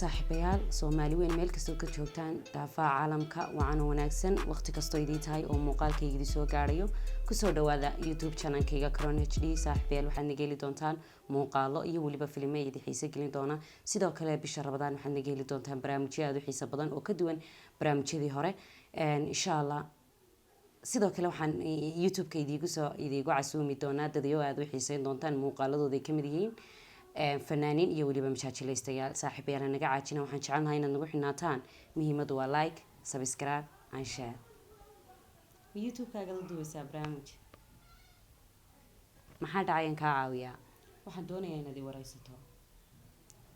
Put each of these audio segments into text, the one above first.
saaxiibayaal Soomaali weyn meel kastoo ka joogtaan daafaca caalamka waxaan wanaagsan waqti kasto idin tahay oo muuqaalkayga idin soo gaarayo ku soo dhawaada YouTube channel-kayga Crown HD saaxiibayaal waxaad naga heli doontaan muuqaalo iyo waliba filimada idin xiiso gelin doona sidoo kale bisha Ramadaan waxaad naga heli doontaan barnaamijyo aad u xiiso badan oo ka duwan barnaamijyadii hore insha Allah sidoo kale waxaan YouTube-ka idigu casuumi doonaa dadayo aad u xiisayn doontaan muuqaaladooda ay kamid yihiin فنانين iyo waliba mashaajileystayaal saaxiibayaal naga caajina waxaan jecelnahay inaad nagu xinaataan muhiimadu waa like subscribe and share YouTube-kaaga la duwaysaa barnaamij maxaa dhacay in ka caawiya waxaan doonayaa inaad i waraysato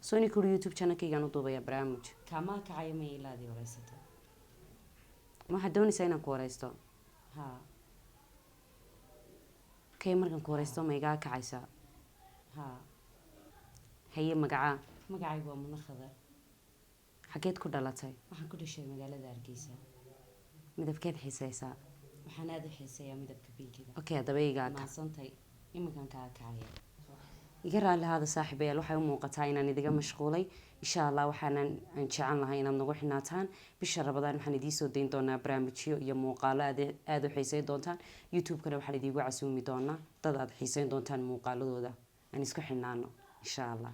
Sony Kuru YouTube channel-kayga u duubaya barnaamij kama kacay ma ilaad i waraysato waxaan doonaysaa inaan ku waraysto ha kay markaan ku waraysto ma iga kacaysa ha هي magacay waa Muna Khadar xageed ku dhalatay waxaan ku dhashay magaalada Hargeysa midabkeed xiisaysa waxaan aad u xiiseeyaa midabka pinkiga okay dabayga ma santay iminkan ka kacaya iga raali hada saaxiibayaal waxay u muuqataa inaan idiga mashquulay insha Allah waxaan jecel lahay inaad nagu xinaataan bisha Ramadaan waxaan idin soo deyn doonaa barnaamijyo iyo muuqaalo aad u xiiseyn doontaan YouTube-kana waxaan idigu casuumi doonaa dad aad xiiseyn doontaan muuqaaladooda aan isku xinaano insha Allah